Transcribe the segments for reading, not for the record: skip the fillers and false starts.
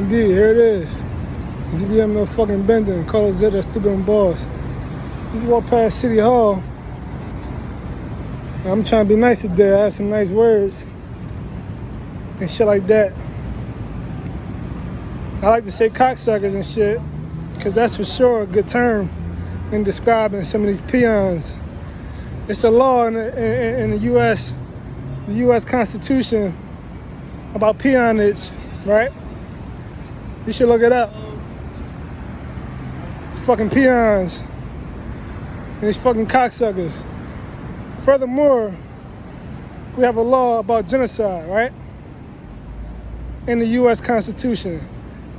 indeed, here it is. ZBM no fucking bending. Carlos Z, that stupid and boss. Just walk past City Hall. I'm trying to be nice today. I have some nice words and shit like that. I like to say cocksuckers and shit, because that's for sure a good term in describing some of these peons. It's a law in the U.S., the U.S. Constitution about peonage, right? You should look it up. Fucking peons and these fucking cocksuckers. Furthermore, we have a law about genocide, right? In the U.S. Constitution.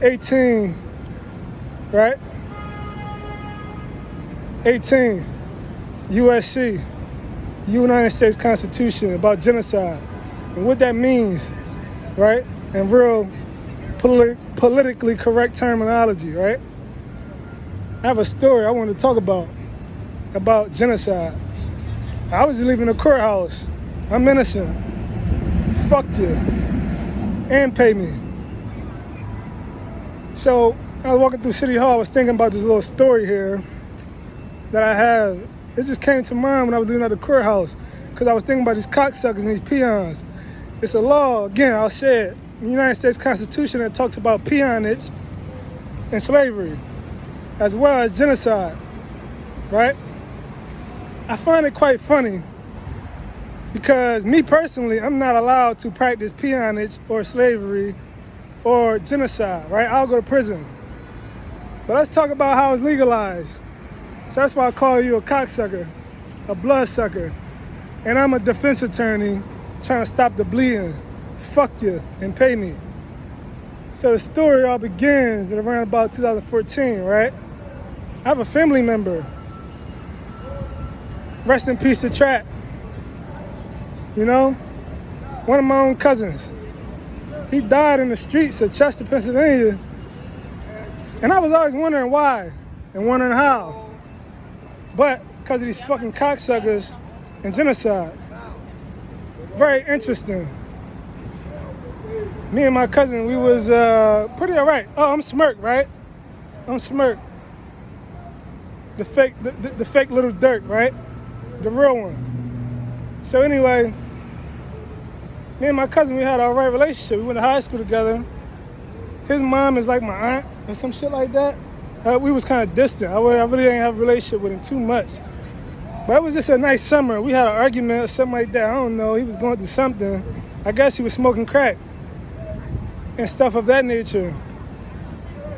18, right? 18, U.S.C, United States Constitution about genocide. And what that means, right? In real politically correct terminology, right? I have a story I want to talk about genocide. I was leaving the courthouse. I'm innocent. Fuck you. And pay me. So I was walking through City Hall. I was thinking about this little story here that I have. It just came to mind when I was leaving out the courthouse, because I was thinking about these cocksuckers and these peons. It's a law, again, I'll say it, in the United States Constitution that talks about peonage and slavery, as well as genocide, right? I find it quite funny because me personally, I'm not allowed to practice peonage or slavery or genocide, right? I'll go to prison. But let's talk about how it's legalized. So that's why I call you a cocksucker, a bloodsucker. And I'm a defense attorney trying to stop the bleeding. Fuck you and pay me. So the story all begins at around about 2014, right? I have a family member. Rest in peace to Trap. You know? One of my own cousins. He died in the streets of Chester, Pennsylvania. And I was always wondering why and wondering how. But because of these fucking cocksuckers and genocide. Very interesting. Me and my cousin, we was pretty all right. Oh, I'm Smirk, right? I'm Smirk. The fake little Dirk, right? The real one. So anyway, me and my cousin, we had an all right relationship. We went to high school together. His mom is like my aunt or some shit like that. We was kind of distant. I really didn't have a relationship with him too much. But it was just a nice summer. We had an argument or something like that. I don't know. He was going through something. I guess he was smoking crack and stuff of that nature.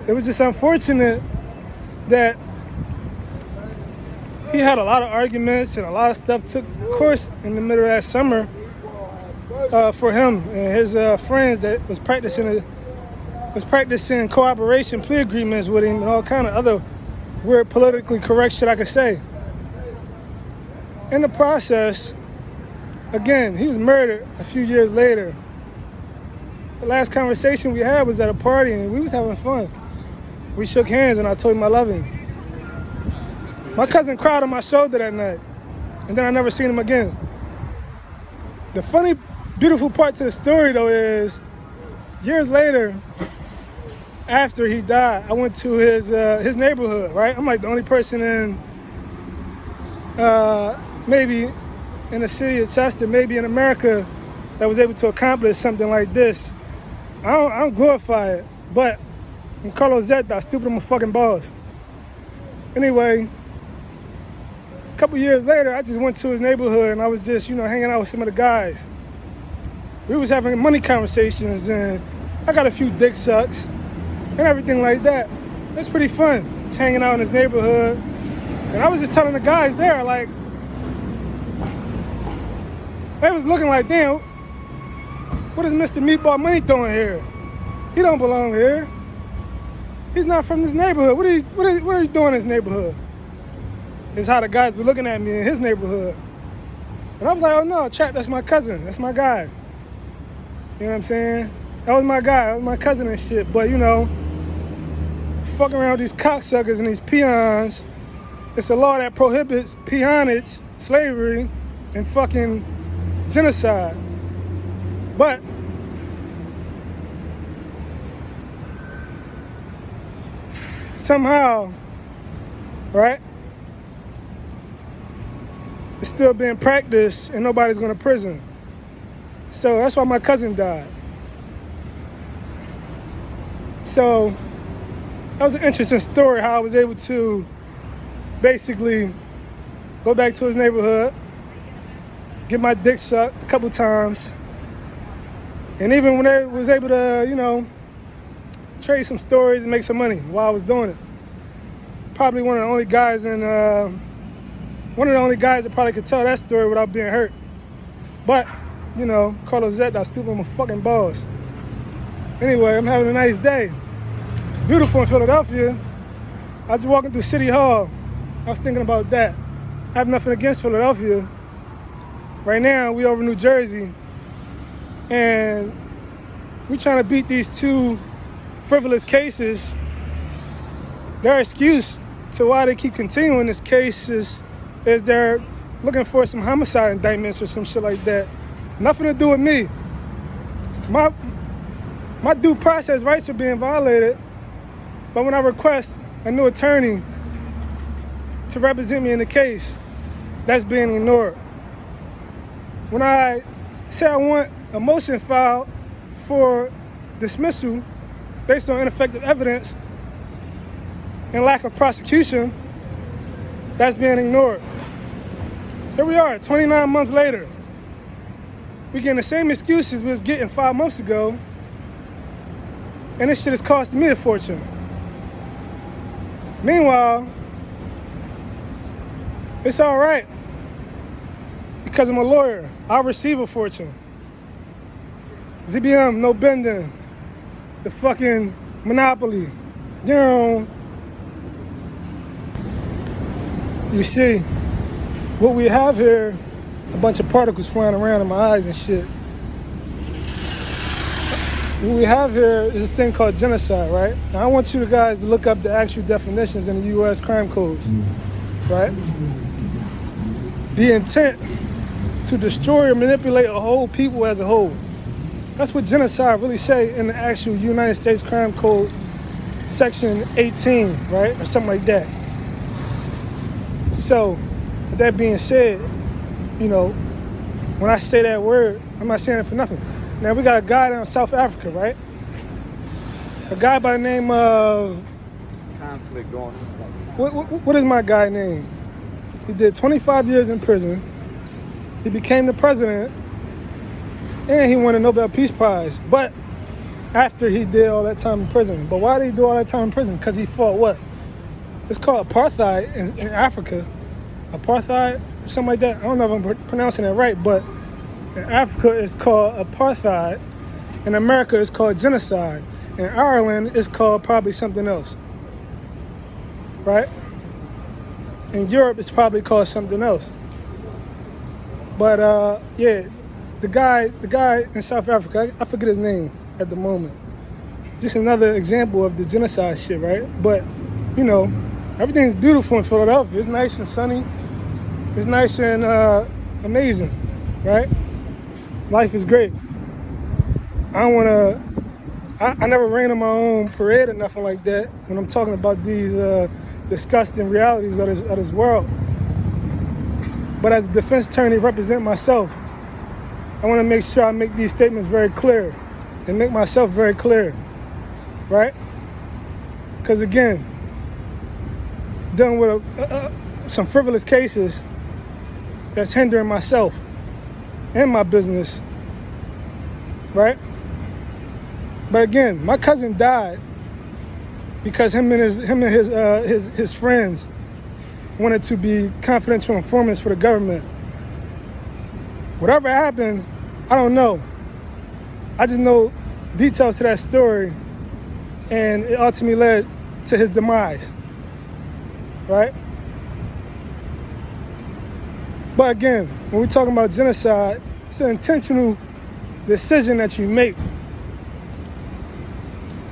It was just unfortunate that he had a lot of arguments and a lot of stuff took course in the middle of that summer for him and his friends that was practicing cooperation plea agreements with him and all kind of other weird politically correct shit I could say. In the process, again, he was murdered a few years later. The last conversation we had was at a party and we was having fun. We shook hands and I told him I love him. My cousin cried on my shoulder that night, and then I never seen him again. The funny, beautiful part to the story, though, is years later, after he died, I went to his neighborhood, right? I'm like the only person in, maybe in the city of Chester, maybe in America, that was able to accomplish something like this. I don't glorify it, but I'm Carlos Z, stupid, I'm a fucking boss. Anyway, a couple years later, I just went to his neighborhood and I was just, hanging out with some of the guys. We was having money conversations and I got a few dick sucks and everything like that. It's pretty fun, just hanging out in his neighborhood. And I was just telling the guys there, like, they was looking like, damn, what is Mr. Meatball Money doing here? He don't belong here. He's not from this neighborhood. What are you doing in this neighborhood? It's how the guys were looking at me in his neighborhood. And I was like, oh no, Trap, that's my cousin. That's my guy. You know what I'm saying? That was my guy. That was my cousin and shit. But, fucking around with these cocksuckers and these peons. It's a law that prohibits peonage, slavery, and fucking genocide. But somehow, right, it's still being practiced and nobody's going to prison. So that's why my cousin died. So that was an interesting story, how I was able to basically go back to his neighborhood, get my dick sucked a couple times, and even when I was able to, you know, trade some stories and make some money while I was doing it. Probably one of the only guys that probably could tell that story without being hurt. But, you know, Carlos Zet, that stupid my fucking balls. Anyway, I'm having a nice day. It's beautiful in Philadelphia. I was walking through City Hall. I was thinking about that. I have nothing against Philadelphia. Right now, we over New Jersey, and we trying to beat these two frivolous cases. Their excuse to why they keep continuing this case is they're looking for some homicide indictments or some shit like that. Nothing to do with me. My due process rights are being violated, but when I request a new attorney to represent me in the case, that's being ignored. When I say I want a motion filed for dismissal based on ineffective evidence and lack of prosecution, that's being ignored. Here we are, 29 months later. We getting the same excuses we was getting 5 months ago, and this shit is costing me a fortune. Meanwhile, it's all right because I'm a lawyer. I'll receive a fortune. ZBM, no bending. The fucking monopoly. You know, you see, what we have here, a bunch of particles flying around in my eyes and shit. What we have here is this thing called genocide, right? Now I want you guys to look up the actual definitions in the U.S. crime codes, right? The intent to destroy or manipulate a whole people as a whole. That's what genocide really say in the actual United States Crime Code, Section 18, right? Or something like that. So, with that being said, you know, when I say that word, I'm not saying it for nothing. Now, we got a guy down in South Africa, right? A guy by the name of... Conflict going on. What is my guy name? He did 25 years in prison. He became the president. And he won a Nobel Peace Prize. But after he did all that time in prison. But why did he do all that time in prison? Because he fought what? It's called apartheid in Africa. Apartheid or something like that. I don't know if I'm pronouncing it right, but in Africa it's called apartheid. In America it's called genocide. In Ireland it's called probably something else. Right? In Europe it's probably called something else. But yeah, the guy in South Africa, I forget his name at the moment. Just another example of the genocide shit, right? But, you know, everything's beautiful in Philadelphia. It's nice and sunny. It's nice and amazing, right? Life is great. I never rain on my own parade or nothing like that when I'm talking about these disgusting realities of this world. But as a defense attorney representing myself, I want to make sure I make these statements very clear and make myself very clear, right? Because again, dealing with some frivolous cases that's hindering myself and my business, right? But again, my cousin died because him and his friends wanted to be confidential informants for the government. Whatever happened, I don't know. I just know details to that story, and it ultimately led to his demise, right? But again, when we're talking about genocide, it's an intentional decision that you make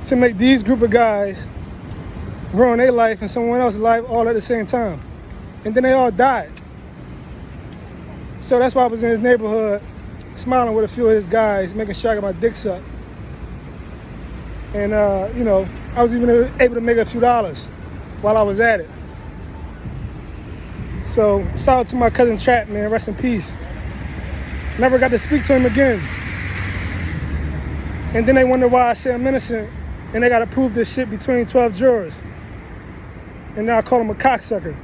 to make these group of guys ruin their life and someone else's life all at the same time. And then they all died. So that's why I was in his neighborhood, smiling with a few of his guys, making sure I got my dick sucked. And, you know, I was even able to make a few dollars. while I was at it. So shout out to my cousin Trap, man, rest in peace. Never got to speak to him again. And then they wonder why I say I'm innocent, and they gotta prove this shit between 12 jurors. And now I call him a cocksucker.